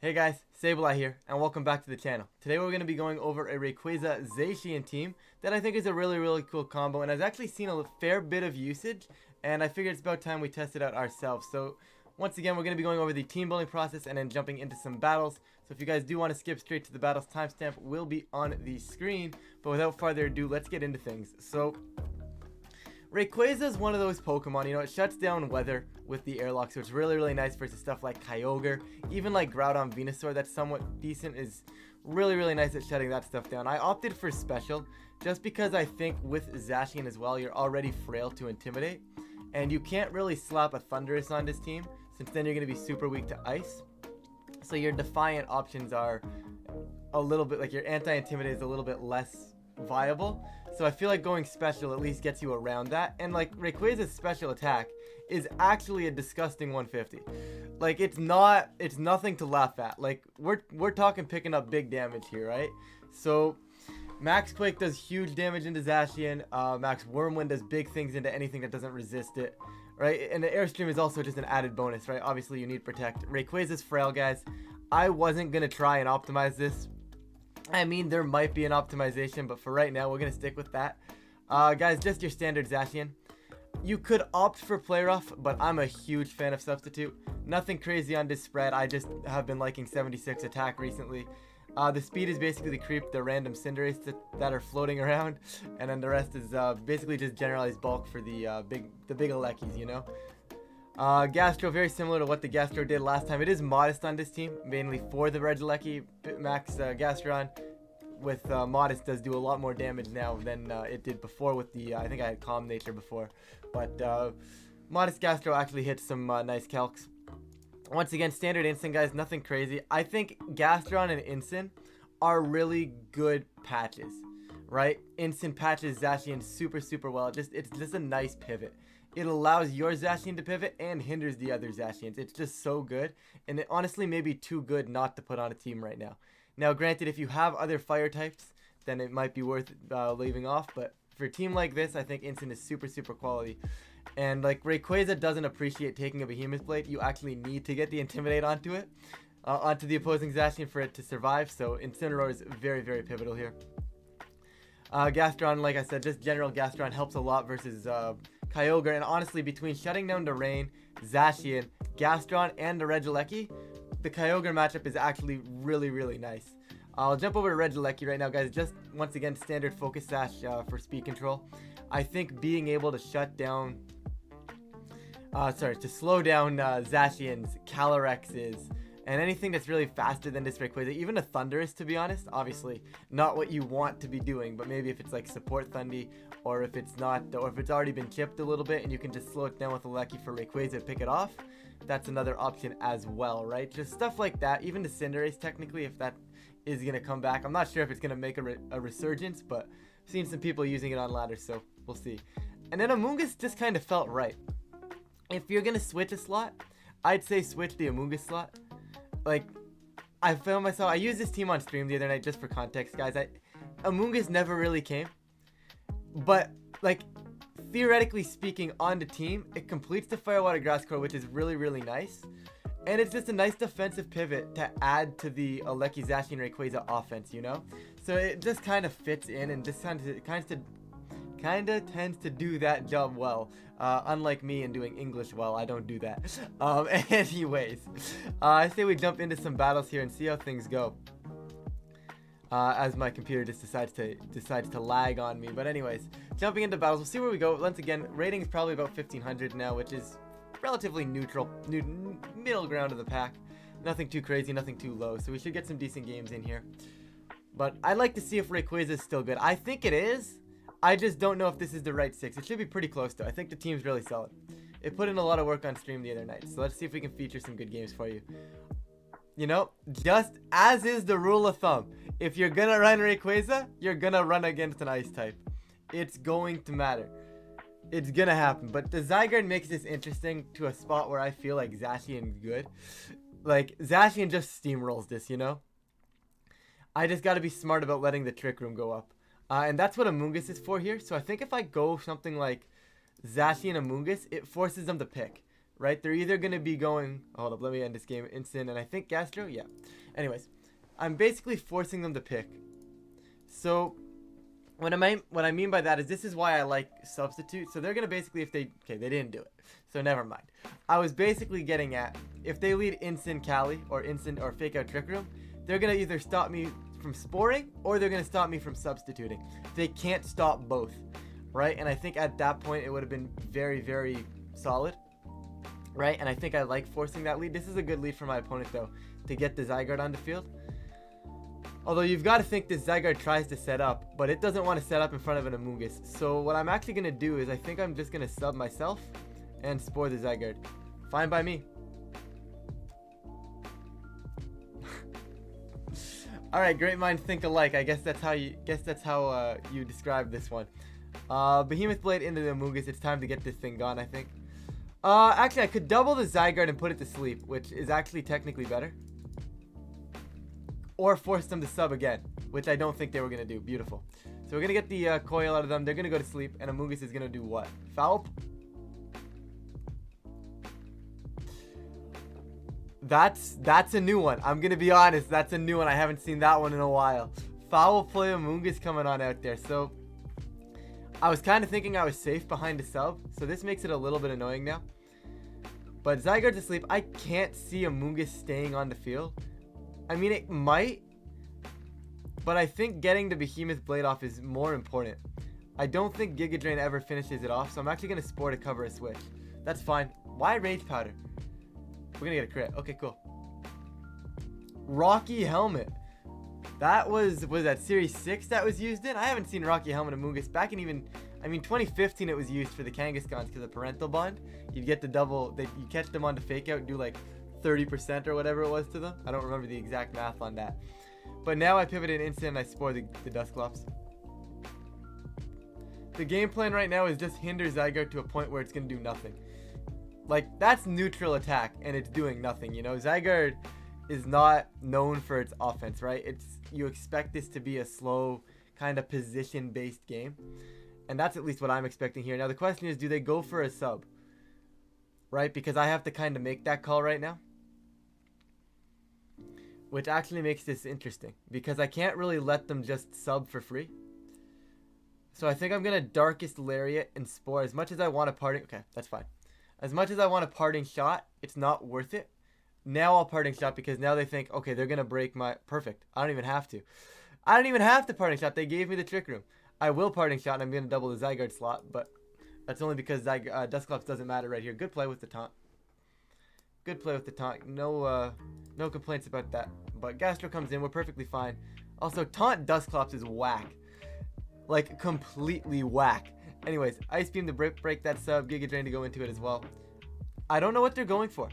Hey guys, Sableye here, and welcome back to the channel. Today we're going to be going over a Rayquaza Zacian team that I think is a really cool combo, and I've actually seen a fair bit of usage, and I figured it's about time we test it out ourselves. So once again, we're going to be going over the team building process and then jumping into some battles. So if you guys do want to skip straight to the battles, timestamp will be on the screen, but without further ado, let's get into things. So Rayquaza is one of those Pokemon, you know, it shuts down weather with the airlock, so it's really nice versus stuff like Kyogre. Even like Groudon Venusaur, that's somewhat decent, is really nice at shutting that stuff down. I opted for Special, just because I think with Zacian as well, you're already frail to Intimidate, and you can't really slap a Thundurus on this team, since then you're going to be super weak to Ice. So your Defiant options are a little bit, like your Anti-Intimidate is a little bit less viable. So I feel like going Special at least gets you around that. And like Rayquaza's special attack is actually a disgusting 150. Like it's nothing to laugh at. Like we're talking picking up big damage here, right? So Max Quake does huge damage into Zacian. Max Wormwind does big things into anything that doesn't resist it, right? And the Airstream is also just an added bonus, right? Obviously you need Protect. Rayquaza's frail, guys. I wasn't gonna try and optimize this. I mean, there might be an optimization, but for right now, we're going to stick with that. Guys, just your standard Zacian. You could opt for Play Rough, but I'm a huge fan of Substitute. Nothing crazy on this spread. I just have been liking 76 attack recently. The speed is basically the creep, the random Cinderace that are floating around, and then the rest is basically just generalized bulk for the big Alekis, you know? Gastro, very similar to what the Gastro did last time. It is modest on this team, mainly for the Regieleki. Max Gastron with modest does do a lot more damage now than it did before with the, I think I had Calm Nature before. But modest Gastro actually hits some nice calcs. Once again, standard Instant, guys, nothing crazy. I think Gastron and Instant are really good patches, right? Instant patches Zacian super well. It's just a nice pivot. It allows your Zacian to pivot and hinders the other Zacians. It's just so good, and it honestly may be too good not to put on a team right now. Now, granted, if you have other fire types, then it might be worth leaving off, but for a team like this, I think Instant is super quality. And like Rayquaza doesn't appreciate taking a Behemoth Blade. You actually need to get the Intimidate onto it, onto the opposing Zacian for it to survive, so Incineroar is very pivotal here. Gastron, like I said, just general Gastron helps a lot versus Kyogre, and honestly, between shutting down the Rain, Zacian, Gastron, and the Regieleki, the Kyogre matchup is actually really nice. I'll jump over to Regieleki right now, guys. Just once again, standard Focus Sash for speed control. I think being able to shut down, to slow down Zacian's, Calyrex's, and anything that's really faster than this Rayquaza, even a Thundurus, to be honest, obviously not what you want to be doing, but maybe if it's like support Thundy, or if it's not, or if it's already been chipped a little bit and you can just slow it down with a Lucky for Rayquaza to pick it off, that's another option as well, right? Just stuff like that. Even the Cinderace, technically, if that is going to come back. I'm not sure if it's going to make a resurgence, but I've seen some people using it on ladders, so we'll see. And then Amoonguss just kind of felt right. If you're going to switch a slot, I'd say switch the Amoonguss slot. Like, I found myself, I used this team on stream the other night just for context, guys. Amoonguss never really came, but like theoretically speaking, on the team, it completes the Firewater Grass Core, which is really nice, and it's just a nice defensive pivot to add to the Aleki, Zacian, Rayquaza offense, you know. So it just kind of fits in and just kind of tends to do that job well. Unlike me in doing English well, I don't do that. Anyways, I say we jump into some battles here and see how things go. As my computer just decides to lag on me. But anyways, jumping into battles, we'll see where we go. Once again, rating is probably about 1500 now, which is relatively neutral, middle ground of the pack. Nothing too crazy, nothing too low. So we should get some decent games in here. But I'd like to see if Rayquaza is still good. I think it is. I just don't know if this is the right 6. It should be pretty close to. I think the team's really solid. It put in a lot of work on stream the other night. So let's see if we can feature some good games for you. You know, just as is the rule of thumb, if you're going to run Rayquaza, you're going to run against an Ice type. It's going to matter. It's going to happen. But the Zygarde makes this interesting to a spot where I feel like Zacian's good. Like, Zacian just steamrolls this, you know? I just got to be smart about letting the Trick Room go up. And that's what Amoonguss is for here. So I think if I go something like Zacian Amoonguss, it forces them to pick, right? They're either going to be going, hold up, let me end this game. Instant, and I think Gastro, yeah. Anyways, I'm basically forcing them to pick. So what I mean by that is this is why I like substitute. So they're going to basically, if they, okay, they didn't do it. So never mind. I was basically getting at, if they lead Instant Cali or Instant or Fake Out Trick Room, they're going to either stop me from sporing or they're going to stop me from substituting. They can't stop both, right? And I think at that point it would have been very, very solid, right? And I think I like forcing that lead. This is a good lead for my opponent though, to get the Zygarde on the field. Although you've got to think this Zygarde tries to set up, but it doesn't want to set up in front of an Amoonguss. So what I'm actually going to do is I think I'm just going to sub myself and spore the Zygarde. Fine by me. All right, great minds think alike. I guess that's how you describe this one. Behemoth Blade into the Amoonguss. It's time to get this thing gone, I think. Actually, I could double the Zygarde and put it to sleep, which is actually technically better. Or force them to sub again, which I don't think they were going to do. Beautiful. So we're going to get the coil out of them. They're going to go to sleep, and Amoonguss is going to do what? Foul? That's a new one. I'm going to be honest. That's a new one. I haven't seen that one in a while. Foul play Amoonguss coming on out there. So I was kind of thinking I was safe behind a sub. So this makes it a little bit annoying now. But Zygarde's asleep. I can't see Amoonguss staying on the field. I mean, it might, but I think getting the Behemoth Blade off is more important. I don't think Giga Drain ever finishes it off, so I'm actually going to Spore to cover a switch. That's fine. Why Rage Powder? We're going to get a crit. Okay, cool. Rocky Helmet. That was that Series 6 that was used in? I haven't seen Rocky Helmet Amoonguss back in even, I mean, 2015 it was used for the Kangaskhan's because of Parental Bond. You'd get the double, you catch them on the Fake Out, do like 30% or whatever it was to them. I don't remember the exact math on that. But now I pivot in instant and I spore the Dusclops. The game plan right now is just hinder Zygarde to a point where it's going to do nothing. Like, that's neutral attack and it's doing nothing, you know? Zygarde is not known for its offense, right? You expect this to be a slow, kind of position-based game. And that's at least what I'm expecting here. Now the question is, do they go for a sub? Right? Because I have to kind of make that call right now. Which actually makes this interesting, because I can't really let them just sub for free. So I think I'm going to Darkest Lariat and Spore. As much as I want a parting... Okay, that's fine. As much as I want a parting shot, it's not worth it. Now I'll parting shot because now they think, okay, they're going to break my... Perfect. I don't even have to. I don't even have to parting shot. They gave me the Trick Room. I will parting shot and I'm going to double the Zygarde slot, but that's only because Dusclops doesn't matter right here. Good play with the taunt. Good play with the taunt. No complaints about that. But Gastro comes in. We're perfectly fine. Also, taunt Dusclops is whack. Like, completely whack. Anyways, Ice Beam to break that sub. Giga Drain to go into it as well. I don't know what they're going for.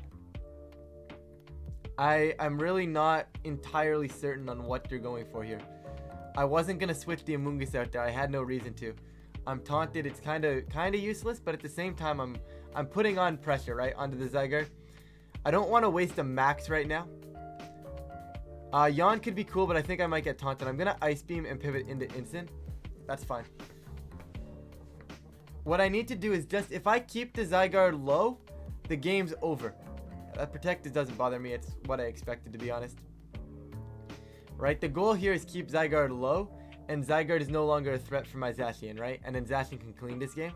I'm really not entirely certain on what they're going for here. I wasn't going to switch the Amoonguss out there. I had no reason to. I'm taunted. It's kind of useless, but at the same time, I'm putting on pressure, right, onto the Zygarde. I don't want to waste a max right now. Yawn could be cool, but I think I might get taunted. I'm going to Ice Beam and pivot into Instant. That's fine. What I need to do is just, if I keep the Zygarde low, the game's over. That Protected doesn't bother me. It's what I expected, to be honest. Right? The goal here is keep Zygarde low, and Zygarde is no longer a threat for my Zacian, right? And then Zacian can clean this game.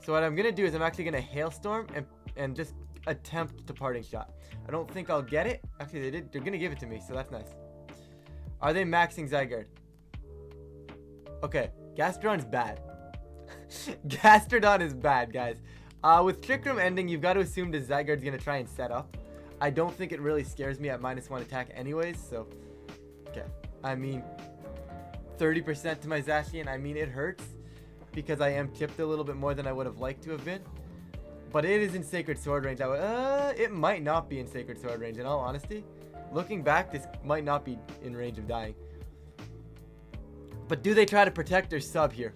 So what I'm going to do is I'm actually going to Hailstorm and just attempt to parting shot. I don't think I'll get it. Actually, they did. They're going to give it to me, so that's nice. Are they maxing Zygarde? Okay, Gastrodon's bad. Gastrodon is bad, guys. With Trick Room ending, you've got to assume the Zygarde's going to try and set up. I don't think it really scares me at -1 attack anyways, so... Okay, I mean, 30% to my Zacian. I mean, it hurts because I am tipped a little bit more than I would have liked to have been. But it is in Sacred Sword range. It might not be in Sacred Sword range, in all honesty. Looking back, this might not be in range of dying. But do they try to protect their sub here?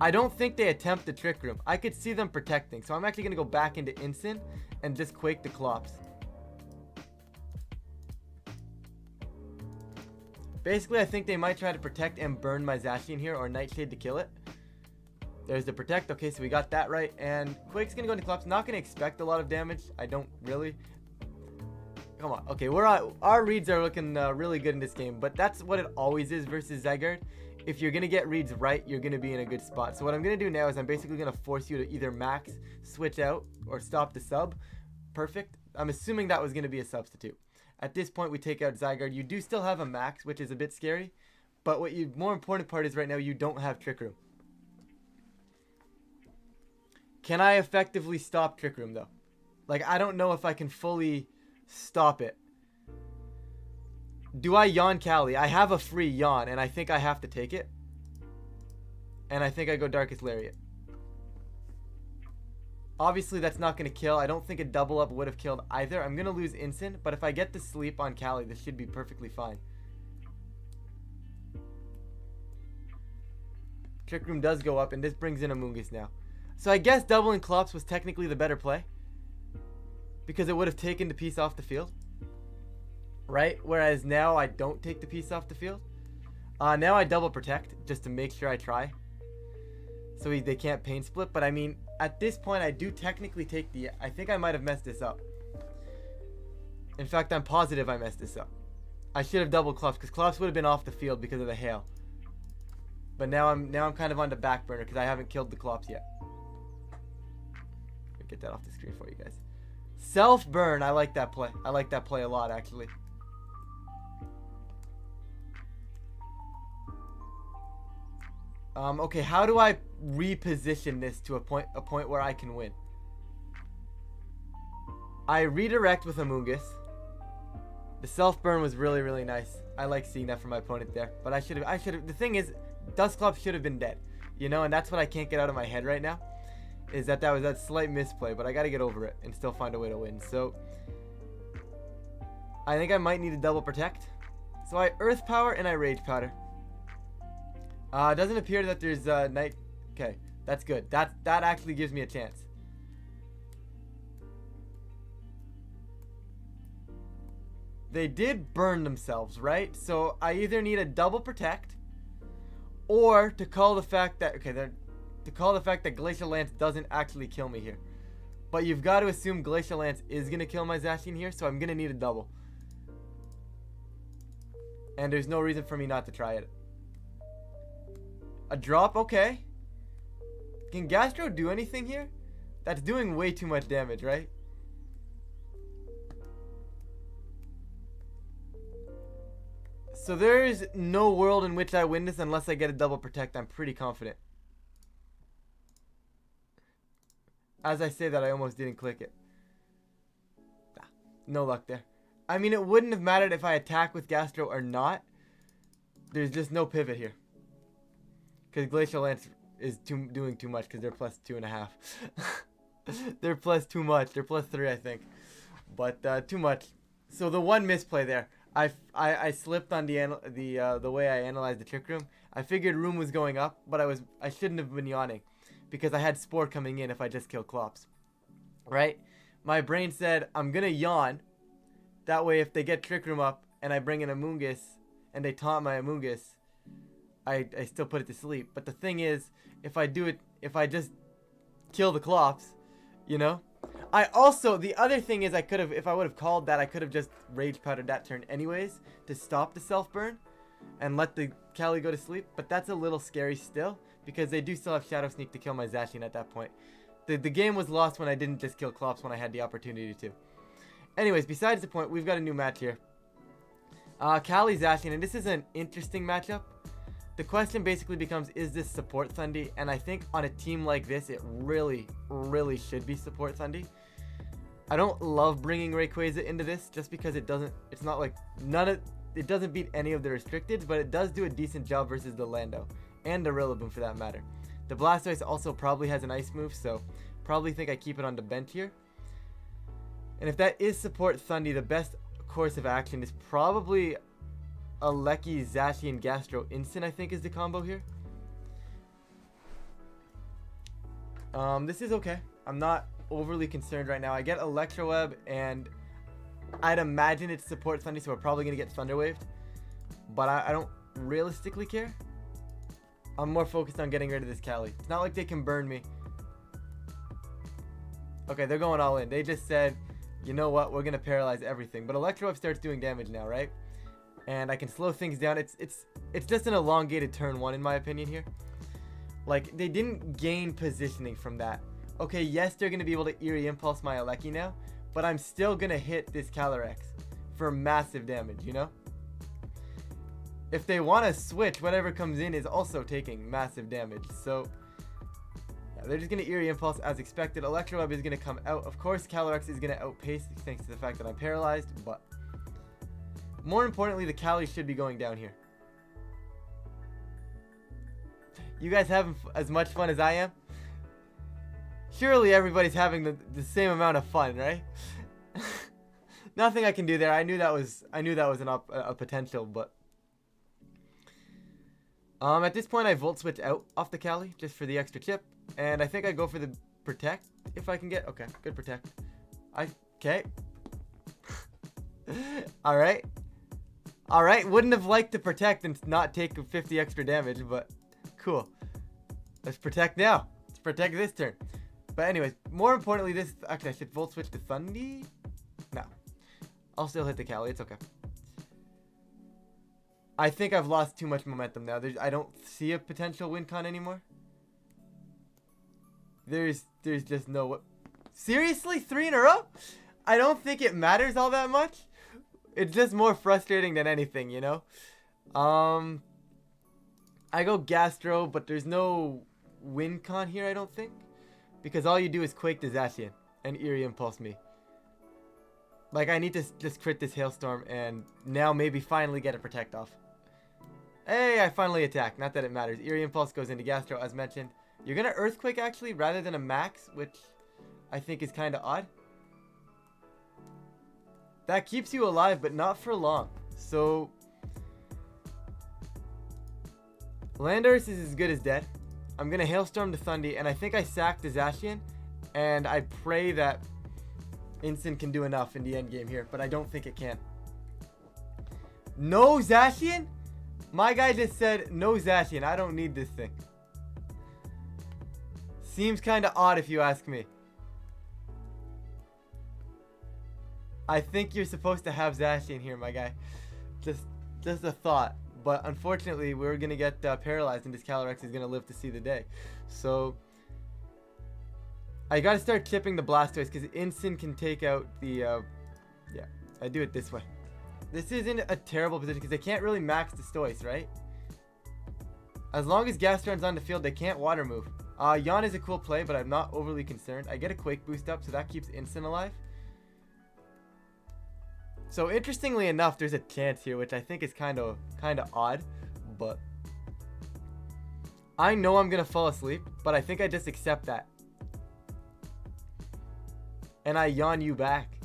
I don't think they attempt the Trick Room. I could see them protecting. So I'm actually going to go back into Instant and just Quake the Clops. Basically, I think they might try to protect and burn my Zacian here or Nightshade to kill it. There's the protect. Okay, so we got that right. And Quake's going to go into Collapse. Not going to expect a lot of damage. I don't really. Come on. Okay, our reads are looking really good in this game. But that's what it always is versus Zygarde. If you're going to get reads right, you're going to be in a good spot. So what I'm going to do now is I'm basically going to force you to either max, switch out, or stop the sub. Perfect. I'm assuming that was going to be a substitute. At this point, we take out Zygarde. You do still have a max, which is a bit scary. But more important part is right now you don't have Trick Room. Can I effectively stop Trick Room though? Like, I don't know if I can fully stop it. Do I yawn Cali? I have a free yawn and I think I have to take it. And I think I go Darkest Lariat. Obviously that's not going to kill. I don't think a double up would have killed either. I'm going to lose Instant, but if I get to sleep on Cali, this should be perfectly fine. Trick Room does go up and this brings in Amoonguss now. So I guess doubling Clops was technically the better play. Because it would have taken the piece off the field. Right? Whereas now I don't take the piece off the field. Now I double protect just to make sure I try. So they can't pain split. But I mean, at this point I do technically take the... I think I might have messed this up. In fact, I'm positive I messed this up. I should have doubled Clops because Clops would have been off the field because of the hail. But now I'm kind of on the back burner because I haven't killed the Clops yet. Get that off the screen for you guys. Self burn. I like that play. I like that play a lot, actually. Okay, how do I reposition this to a point where I can win? I redirect with Amoonguss. The self burn was really, really nice. I like seeing that from my opponent there. But I should have. The thing is, Dusclops should have been dead. You know, and that's what I can't get out of my head right now. Is that was that slight misplay, but I got to get over it and still find a way to win. So I think I might need a double protect. So I Earth Power and I Rage Powder. It doesn't appear that there's night. Okay, that's good. That actually gives me a chance. They did burn themselves, right? So I either need a double protect or to call the fact that Glacial Lance doesn't actually kill me here. But you've got to assume Glacial Lance is going to kill my Zacian here, so I'm going to need a double. And there's no reason for me not to try it. A drop, okay. Can Gastro do anything here? That's doing way too much damage, right? So there's no world in which I win this unless I get a double protect. I'm pretty confident. As I say that, I almost didn't click it. No luck there. I mean, it wouldn't have mattered if I attack with Gastro or not. There's just no pivot here. Because Glacial Lance is doing too much because they're plus 2.5. They're plus too much. They're plus 3, I think. But too much. So the one misplay there. I slipped on the way I analyzed the Trick Room. I figured Room was going up, but I shouldn't have been yawning. Because I had Spore coming in if I just kill Clops. Right? My brain said, I'm going to yawn. That way if they get Trick Room up and I bring in Amoonguss and they taunt my Amoonguss, I still put it to sleep. But the thing is, if I just kill the Clops, you know? The other thing is if I would have called that, I could have just Rage Powdered that turn anyways to stop the self-burn and let the Cali go to sleep. But that's a little scary still. Because they do still have Shadow Sneak to kill my Zacian at that point. The game was lost when I didn't just kill Clops when I had the opportunity to. Anyways, besides the point, we've got a new match here. Cali Zacian, and this is an interesting matchup. The question basically becomes, is this support Thundy? And I think on a team like this, it really, really should be support Thundy. I don't love bringing Rayquaza into this just because it doesn't beat any of the restricted, but it does do a decent job versus the Lando. And the Rillaboom for that matter. The Blastoise also probably has an ice move, so probably think I keep it on the bench here. And if that is support Thundy, the best course of action is probably a Lecky Zacian Gastro Instant, I think is the combo here. This is okay. I'm not overly concerned right now. I get Electro Web, and I'd imagine it's support Thundy, so we're probably going to get Thunder Waved. But I don't realistically care. I'm more focused on getting rid of this Cali. It's not like they can burn me. Okay, they're going all in. They just said, you know what, we're going to paralyze everything. But Electro Wave starts doing damage now, right? And I can slow things down. It's just an elongated turn 1 in my opinion here. Like, they didn't gain positioning from that. Okay, yes, they're going to be able to Eerie Impulse my Aleki now. But I'm still going to hit this Calyrex for massive damage, you know? If they want to switch, whatever comes in is also taking massive damage. So, yeah, they're just going to Eerie Impulse as expected. Electro Web is going to come out. Of course, Calyrex is going to outpace thanks to the fact that I'm paralyzed. But, more importantly, the Cali should be going down here. You guys having as much fun as I am? Surely everybody's having the same amount of fun, right? Nothing I can do there. I knew that was a potential, but at this point I Volt Switch out off the Cali just for the extra chip, and I think I go for the Protect if I can get. Okay, good Protect. Okay. All right. Wouldn't have liked to Protect and not take 50 extra damage, but cool. Let's Protect now. Let's Protect this turn. But anyways, more importantly, this actually I should Volt Switch to Thundy. No, I'll still hit the Cali. It's okay. I think I've lost too much momentum now. I don't see a potential win con anymore. There's just no. Seriously, 3 in a row? I don't think it matters all that much. It's just more frustrating than anything, you know. I go Gastro, but there's no win con here, I don't think. Because all you do is Quake the Zacian and Eerie Impulse me. Like, I need to just crit this Hailstorm and now maybe finally get a Protect off. Hey, I finally attack. Not that it matters. Eerie Impulse goes into Gastro, as mentioned. You're going to Earthquake, actually, rather than a Max, which I think is kind of odd. That keeps you alive, but not for long. So, Landorus is as good as dead. I'm going to Hailstorm to Thundy, and I think I sack the Zacian, and I pray that Instant can do enough in the end game here, but I don't think it can. No Zacian? My guy just said, no Zacian, I don't need this thing. Seems kind of odd if you ask me. I think you're supposed to have Zacian here, my guy. Just a thought. But unfortunately, we're going to get paralyzed, and this Calyrex is going to live to see the day. So, I got to start chipping the Blastoise, because Instant can take out the... yeah, I do it this way. This isn't a terrible position, because they can't really max the Stoise, right? As long as Gastron's on the field, they can't Water Move. Yawn is a cool play, but I'm not overly concerned. I get a Quake boost up, so that keeps Instant alive. So interestingly enough, there's a chance here, which I think is kind of odd, but I know I'm gonna fall asleep, but I think I just accept that, and I yawn you back.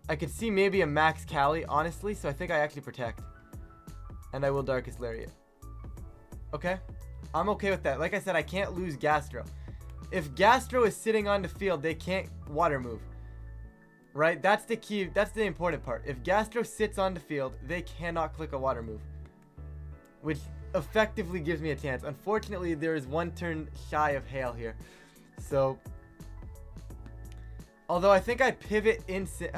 I could see maybe a Max Cali, honestly, so I think I actually Protect, and I will Darkest Lariat. Okay, I'm okay with that. Like I said, I can't lose Gastro. If Gastro is sitting on the field, they can't Water Move. Right? That's the key. That's the important part. If Gastro sits on the field, they cannot click a Water Move. Which effectively gives me a chance. Unfortunately, there is one turn shy of Hail here. So, although I think I pivot Instant.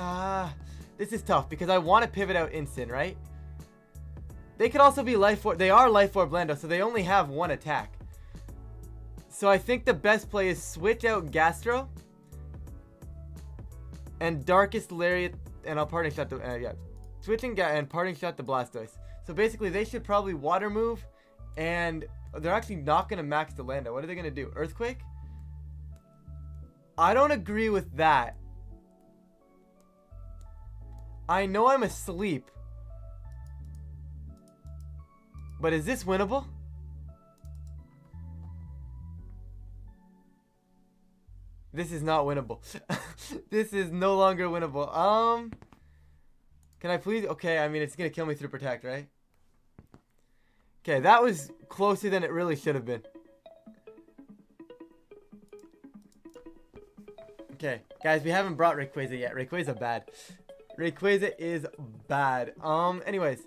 This is tough because I want to pivot out Instant, right? They could also be Life Orb. They are Life Orb Blendo, so they only have one attack. So I think the best play is switch out Gastro and Darkest Lariat, and I'll Parting Shot the switching and Parting Shot the Blastoise. So basically, they should probably Water Move, and they're actually not gonna max the Lando. What are they gonna do? Earthquake? I don't agree with that. I know I'm asleep, but is this winnable? This is not winnable. This is no longer winnable. Can I please? Okay, I mean, it's going to kill me through Protect, right? Okay, that was closer than it really should have been. Okay, guys, we haven't brought Rayquaza yet. Rayquaza bad. Rayquaza is bad. Anyways,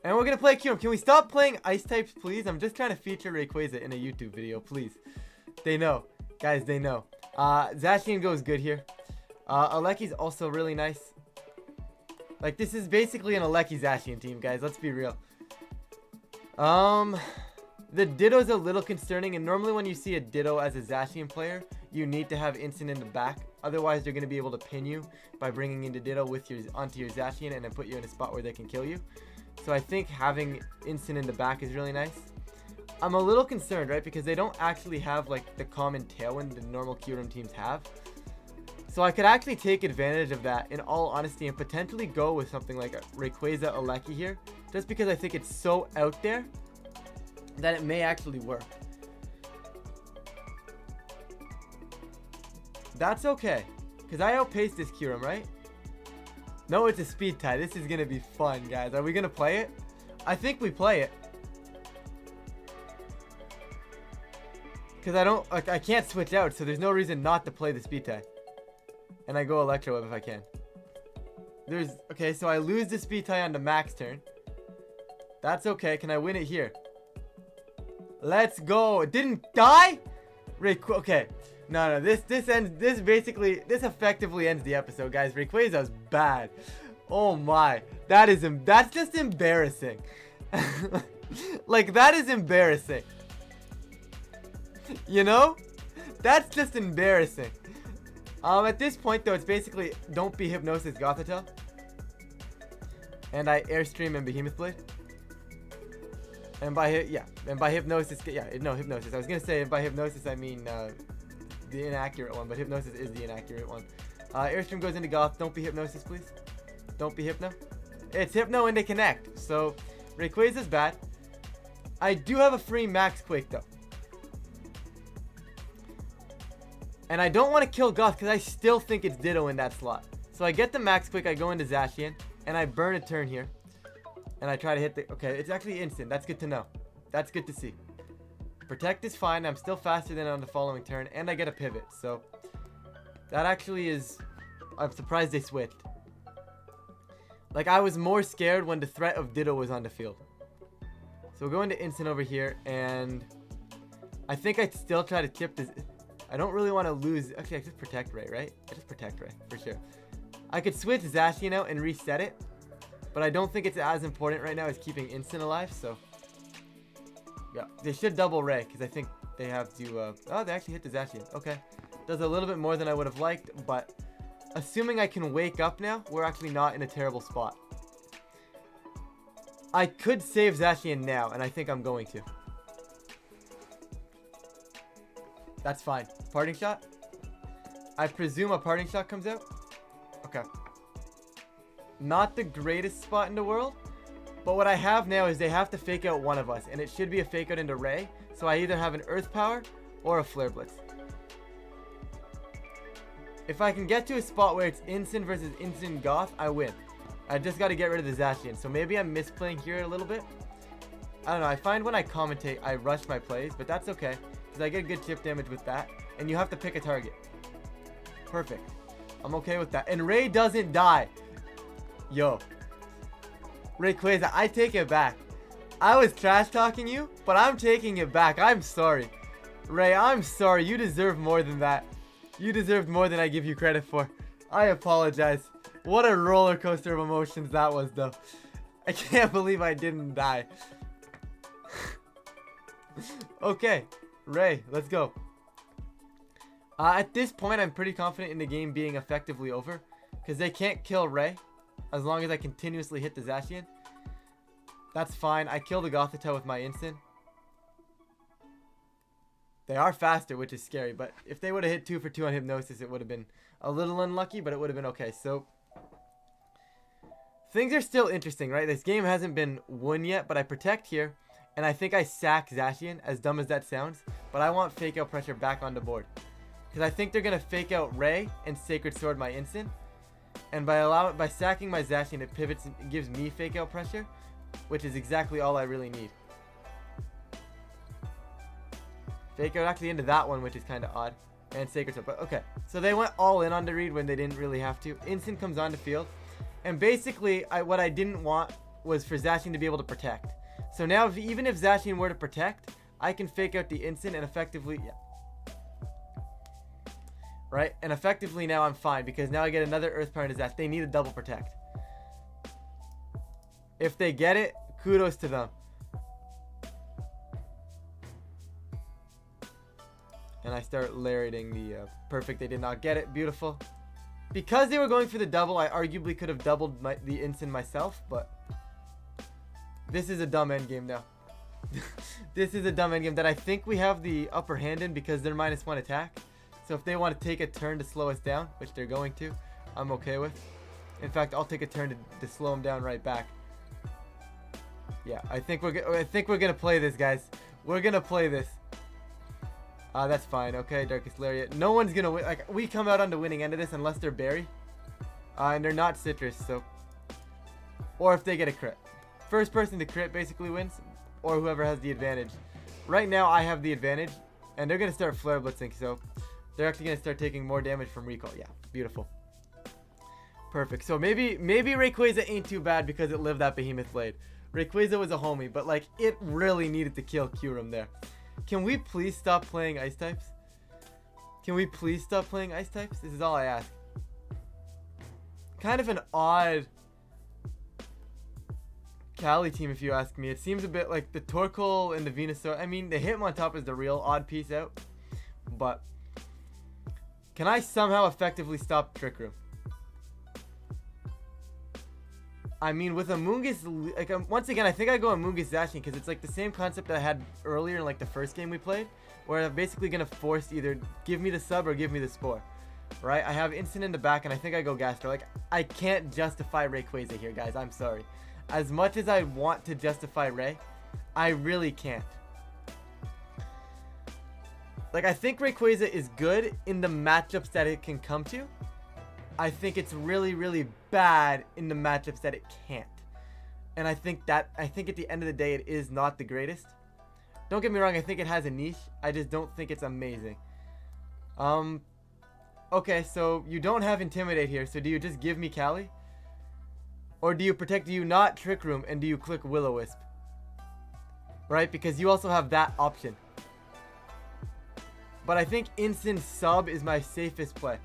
And we're going to play Kyurem. Can we stop playing ice types, please? I'm just trying to feature Rayquaza in a YouTube video, please. They know. Guys, they know. Zacian goes good here. Aleki's also really nice. Like, this is basically an Aleki Zacian team, guys. Let's be real. The Ditto's a little concerning, and normally when you see a Ditto as a Zacian player, you need to have Instant in the back. Otherwise, they're going to be able to pin you by bringing in the Ditto with onto your Zacian and then put you in a spot where they can kill you. So I think having Instant in the back is really nice. I'm a little concerned, right? Because they don't actually have, like, the common Tailwind the normal Kyurem teams have. So I could actually take advantage of that, in all honesty, and potentially go with something like a Rayquaza Aleki here. Just because I think it's so out there that it may actually work. That's okay, because I outpaced this Kyurem, right? No, it's a speed tie. This is going to be fun, guys. Are we going to play it? I think we play it. Because I can't switch out, so there's no reason not to play the speed tie. And I go Electro Web if I can. Okay, so I lose the speed tie on the max turn. That's okay. Can I win it here? Let's go. It didn't die? Okay. No, this effectively ends the episode, guys. Rayquaza's bad. Oh my. That's just embarrassing. Like, that is embarrassing. You know? That's just embarrassing. At this point, though, it's basically don't be Hypnosis Gothitelle. And I Airstream and Behemoth Blade. And by Hypnosis, Hypnosis. I was gonna say, by Hypnosis, I mean the inaccurate one, but Hypnosis is the inaccurate one. Airstream goes into Goth. Don't be Hypnosis, please. Don't be Hypno. It's Hypno and they connect. So Rayquaza's bad. I do have a free Max Quake though. And I don't want to kill Goth because I still think it's Ditto in that slot. So I get the Max Quake, I go into Zacian, and I burn a turn here. And I try to hit the... Okay, it's actually instant. That's good to know. That's good to see. Protect is fine. I'm still faster than on the following turn. And I get a pivot. So that actually is... I'm surprised they switched. Like, I was more scared when the threat of Ditto was on the field. So we'll go into instant over here. And I think I'd still try to tip this... I don't really want to lose... Actually, I just protect Ray, right? I just protect Ray, for sure. I could switch Zacian out and reset it. But I don't think it's as important right now as keeping instant alive, so... Yeah, they should double Ray, because I think they have to... Oh, they actually hit the Zacian. Okay. Does a little bit more than I would have liked, but... Assuming I can wake up now, we're actually not in a terrible spot. I could save Zacian now, and I think I'm going to. That's fine. Parting shot? I presume a parting shot comes out? Okay. Not the greatest spot in the world, but what I have now is they have to fake out one of us, and it should be a fake out into Ray, so I either have an Earth Power or a Flare Blitz. If I can get to a spot where it's instant versus instant Goth, I win. I just got to get rid of the Zacian, so maybe I'm misplaying here a little bit. I don't know, I find when I commentate, I rush my plays, but that's okay, because I get good chip damage with that, and you have to pick a target. Perfect. I'm okay with that. And Ray doesn't die. Yo. Rayquaza, I take it back. I was trash talking you, but I'm taking it back. I'm sorry. Ray, I'm sorry. You deserve more than that. You deserved more than I give you credit for. I apologize. What a roller coaster of emotions that was, though. I can't believe I didn't die. Okay. Ray, let's go. At this point, I'm pretty confident in the game being effectively over. Because they can't kill Ray. As long as I continuously hit the Zacian. That's fine. I kill the Gothitelle with my instant. They are faster, which is scary. But if they would have hit 2 for 2 on Hypnosis, it would have been a little unlucky. But it would have been okay. So, things are still interesting, right? This game hasn't been won yet. But I protect here. And I think I sack Zacian, as dumb as that sounds. But I want Fake Out Pressure back on the board. Because I think they're going to Fake Out Ray and Sacred Sword my instant. And by sacking my Zacian, it pivots and gives me Fake Out Pressure. Which is exactly all I really need. Fake Out actually into that one, which is kind of odd. And Sacred Sword. But okay. So they went all in on the read when they didn't really have to. Instant comes on the field. And basically, what I didn't want was for Zacian to be able to protect. So now, even if Zacian were to protect, I can fake out the instant and effectively... Yeah. Right? And effectively now I'm fine, because now I get another Earth Power into Zacian. They need a double protect. If they get it, kudos to them. And I start lariating the perfect. They did not get it. Beautiful. Because they were going for the double, I arguably could have doubled the instant myself, but this is a dumb endgame now. This is a dumb endgame that I think we have the upper hand in because they're -1 attack. So if they want to take a turn to slow us down, which they're going to, I'm okay with. In fact, I'll take a turn to slow them down right back. Yeah, I think we're gonna play this, guys. We're gonna play this. That's fine. Okay, Darkest Lariat. No one's gonna win. Like, we come out on the winning end of this unless they're berry. And they're not citrus, so. Or if they get a crit. First person to crit basically wins. Or whoever has the advantage. Right now, I have the advantage. And they're gonna start flare blitzing, so. They're actually gonna start taking more damage from recall. Yeah, beautiful. Perfect. So maybe Rayquaza ain't too bad because it lived that Behemoth Blade. Rayquaza was a homie, but like, it really needed to kill Kyurem there. Can we please stop playing ice types? Can we please stop playing ice types? This is all I ask. Kind of an odd Cali team, if you ask me. It seems a bit like the Torkoal and the Venusaur. I mean, the Hitmontop is the real odd piece out. But can I somehow effectively stop Trick Room? I mean, with Amoonguss, like, once again, I think I go Amoonguss Zacian because it's like the same concept that I had earlier in like the first game we played, where I'm basically gonna force either give me the sub or give me the spore, right? I have instant in the back, and I think I go Gastro. Like, I can't justify Rayquaza here, guys. I'm sorry. As much as I want to justify Ray, I really can't. Like, I think Rayquaza is good in the matchups that it can come to. I think it's really, really bad in the matchups that it can't. And I think at the end of the day, it is not the greatest. Don't get me wrong, I think it has a niche. I just don't think it's amazing. Okay, so you don't have Intimidate here, so do you just give me Cali? Or do you protect, do you not Trick Room, and do you click Will-O-Wisp? Right, because you also have that option. But I think instant sub is my safest play.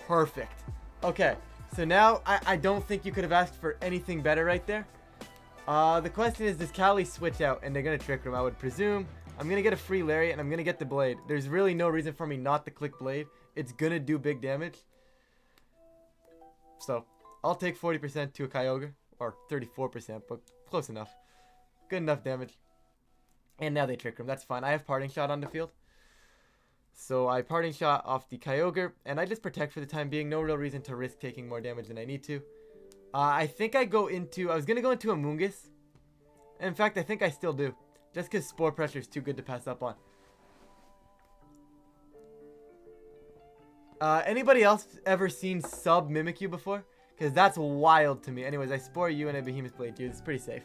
Perfect. Okay, so now I don't think you could have asked for anything better right there. The question is, does Cali switch out? And they're going to Trick Room, I would presume. I'm going to get a free Lariat, and I'm going to get the Blade. There's really no reason for me not to click Blade. It's going to do big damage. So, I'll take 40% to a Kyogre. Or 34%, but close enough. Good enough damage. And now they Trick Room. That's fine. I have Parting Shot on the field. So I Parting Shot off the Kyogre, and I just protect for the time being. No real reason to risk taking more damage than I need to. I think I go into... I was going to go into Amoonguss. In fact, I think I still do. Just because Spore Pressure is too good to pass up on. Anybody else ever seen Sub Mimikyu before? Because that's wild to me. Anyways, I Spore you and a Behemoth Blade you. It's pretty safe.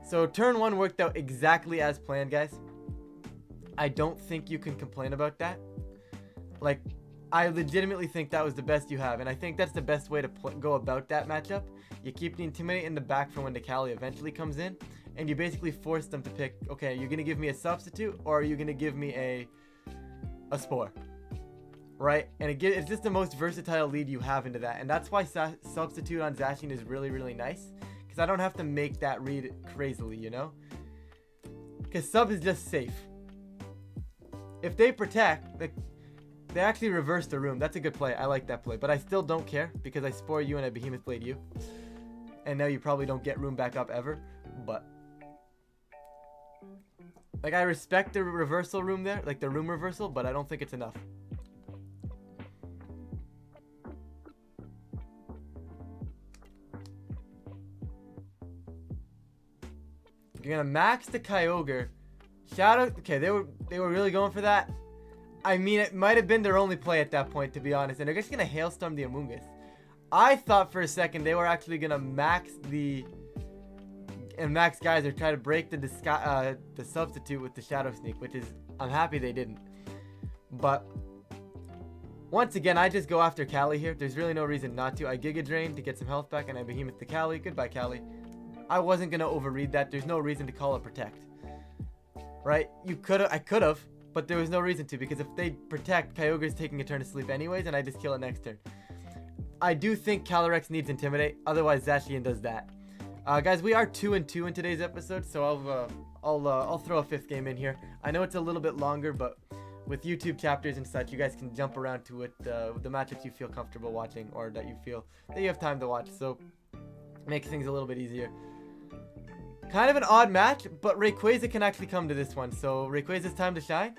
So turn 1 worked out exactly as planned, guys. I don't think you can complain about that. Like, I legitimately think that was the best you have. And I think that's the best way to go about that matchup. You keep the Intimidate in the back for when the Cali eventually comes in. And you basically force them to pick, okay, you're going to give me a substitute or are you going to give me a Spore? Right? And it's just the most versatile lead you have into that. And that's why substitute on Zacian is really, really nice. Because I don't have to make that read crazily, you know? Because sub is just safe. If they protect, they actually reverse the room. That's a good play. I like that play. But I still don't care because I Spore you and I Behemoth Blade you. And now you probably don't get room back up ever. But like, I respect the reversal room there. Like the room reversal. But I don't think it's enough. You're going to max the Kyogre. Shadow, okay, they were really going for that. I mean, it might have been their only play at that point, to be honest. And they're just going to Hailstorm the Amoonguss. I thought for a second they were actually going to max the... And max Geyser, try to break the substitute with the Shadow Sneak, which is... I'm happy they didn't. But... Once again, I just go after Cali here. There's really no reason not to. I Giga Drain to get some health back, and I Behemoth the Cali. Goodbye, Cali. I wasn't going to overread that. There's no reason to call it Protect. Right? I could have, but there was no reason to, because if they Protect, Kyogre's taking a turn to sleep anyways, and I just kill it next turn. I do think Calyrex needs Intimidate, otherwise Zacian does that. Guys, we are 2-2 in today's episode, so I'll throw a 5th game in here. I know it's a little bit longer, but with YouTube chapters and such, you guys can jump around to it, the matchups you feel comfortable watching, or that you feel that you have time to watch, so makes things a little bit easier. Kind of an odd match, but Rayquaza can actually come to this one, so Rayquaza's time to shine.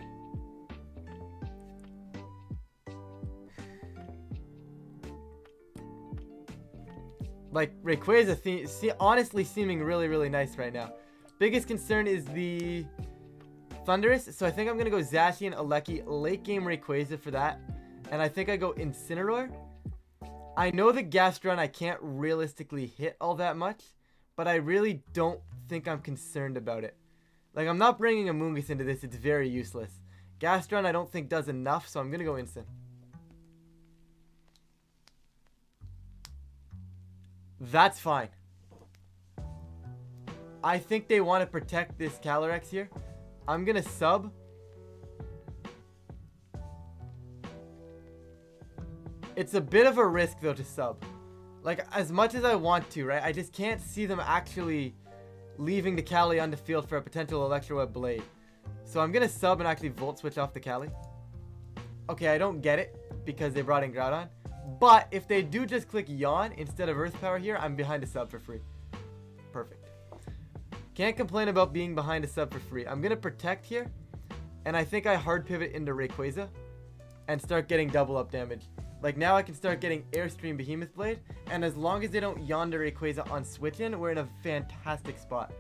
Like, Rayquaza honestly seeming really, really nice right now. Biggest concern is the Thunderous, so I think I'm going to go Zacian, Aleki, late game Rayquaza for that. And I think I go Incineroar. I know the Gastron I can't realistically hit all that much, but I really don't think I'm concerned about it. Like, I'm not bringing a Moongus into this, it's very useless. Gastron I don't think does enough, so I'm going to go Incin. That's fine. I think they want to protect this Calyrex here. I'm going to sub. It's a bit of a risk, though, to sub. Like, as much as I want to, right? I just can't see them actually leaving the Cali on the field for a potential Electroweb Blade. So I'm going to sub and actually Volt Switch off the Cali. Okay, I don't get it because they brought in Groudon. But if they do just click Yawn instead of Earth Power here, I'm behind a sub for free. Perfect. Can't complain about being behind a sub for free. I'm going to Protect here. And I think I hard pivot into Rayquaza and start getting double up damage. Like, now I can start getting Airstream Behemoth Blade. And as long as they don't Yawn to Rayquaza on switch in, we're in a fantastic spot.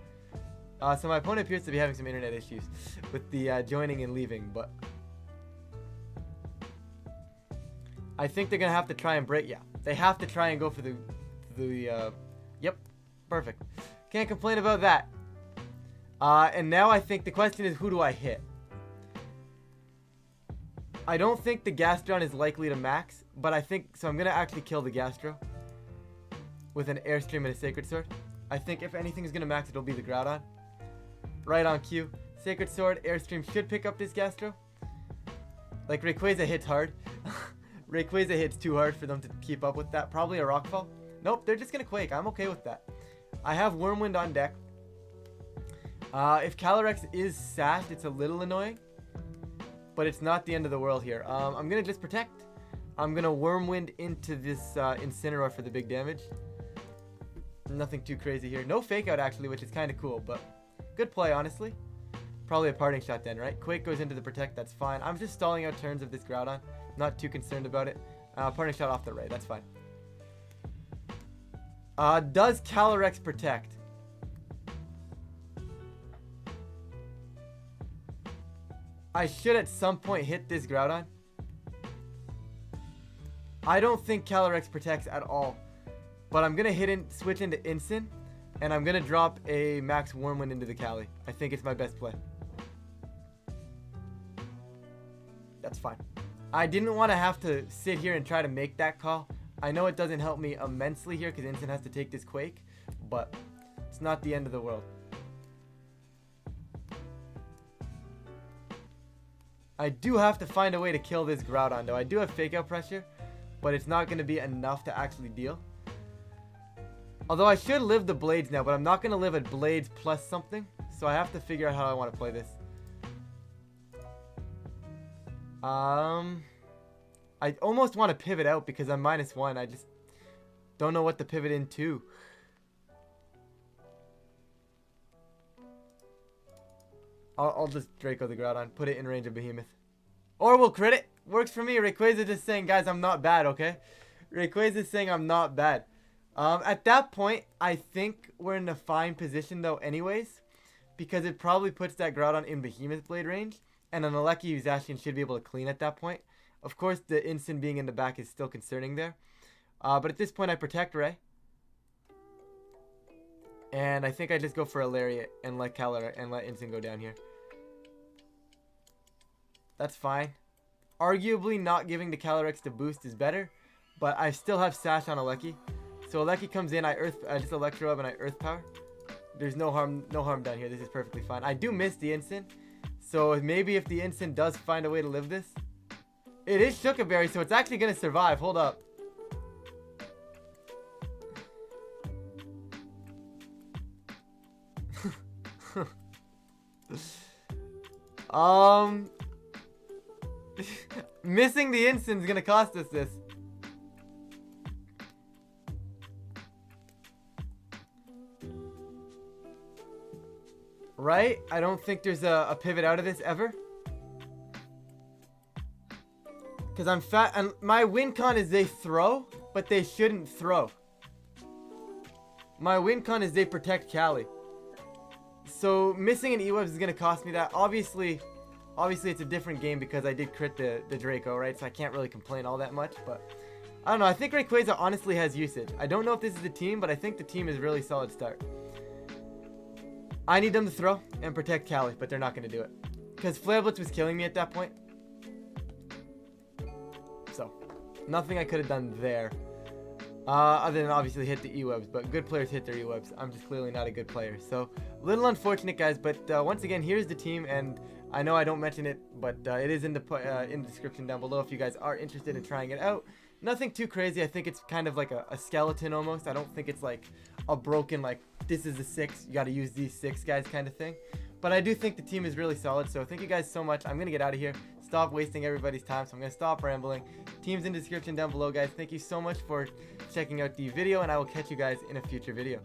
So my opponent appears to be having some internet issues with the joining and leaving. But I think they're going to have to try and break. Yeah, they have to try and go for yep, perfect. Can't complain about that. And now I think the question is, who do I hit? I don't think the Gastron is likely to max, but I think, so I'm going to actually kill the Gastro with an Airstream and a Sacred Sword. I think if anything is going to max, it'll be the Groudon. Right on cue. Sacred Sword, Airstream should pick up this Gastro. Like, Rayquaza hits hard. Rayquaza hits too hard for them to keep up with that. Probably a Rockfall. Nope, they're just going to Quake. I'm okay with that. I have Wormwind on deck. If Calyrex is sashed, it's a little annoying. But it's not the end of the world here. I'm going to just Protect. I'm going to Wormwind into this Incineroar for the big damage. Nothing too crazy here. No Fake Out, actually, which is kind of cool. But good play, honestly. Probably a parting shot then, right? Quake goes into the Protect. That's fine. I'm just stalling out turns of this Groudon. Not too concerned about it. Parting shot off the Ray. That's fine. Does Calyrex Protect? I should at some point hit this Groudon. I don't think Calyrex protects at all. But I'm going to switch into Incin. And I'm going to drop a Max Wormwind into the Cali. I think it's my best play. That's fine. I didn't want to have to sit here and try to make that call. I know it doesn't help me immensely here because Incin has to take this Quake. But it's not the end of the world. I do have to find a way to kill this Groudon, though. I do have Fake Out pressure, but it's not going to be enough to actually deal. Although I should live the Blades now, but I'm not going to live at Blades plus something. So I have to figure out how I want to play this. I almost want to pivot out because I'm -1. I just don't know what to pivot into. I'll just Draco the Groudon, put it in range of Behemoth. Or we'll crit it. Works for me. Rayquaza just saying, guys, I'm not bad, okay? Rayquaza saying I'm not bad. At that point, I think we're in a fine position, though, anyways. Because it probably puts that Groudon in Behemoth Blade range. And an Aleki Zacian should be able to clean at that point. Of course, the Incin being in the back is still concerning there. But at this point, I Protect Ray. And I think I just go for a Lariat and let Incin go down here. That's fine. arguably not giving the Calyrex the boost is better, but I still have Sash on Alecki. So Alecki comes in, I just Electro Up and I Earth Power. There's no harm done here. This is perfectly fine. I do miss the instant, so maybe if the instant does find a way to live this. It is Shuka Berry, so it's actually gonna survive. Hold up. Missing the instant is gonna cost us this. Right? I don't think there's a pivot out of this ever. Because I'm fat, and my win con is they throw, but they shouldn't throw. My win con is they protect Cali. So missing an E-Webs is going to cost me that. Obviously it's a different game because I did crit the Draco, right? So I can't really complain all that much, but I don't know. I think Rayquaza honestly has usage. I don't know if this is the team, but I think the team is really solid start. I need them to throw and protect Cali, but they're not going to do it. Because Flare Blitz was killing me at that point. So, nothing I could have done there. Other than obviously hit the E-Webs, but good players hit their E-Webs. I'm just clearly not a good player. So, a little unfortunate, guys, but once again, here's the team, and I know I don't mention it, but it is in the description down below if you guys are interested in trying it out. Nothing too crazy. I think it's kind of like a skeleton almost. I don't think it's like a broken, like, this is a 6, you got to use these 6 guys kind of thing. But I do think the team is really solid, so thank you guys so much. I'm going to get out of here. Stop wasting everybody's time, so I'm going to stop rambling. Team's in the description down below, guys. Thank you so much for checking out the video, and I will catch you guys in a future video.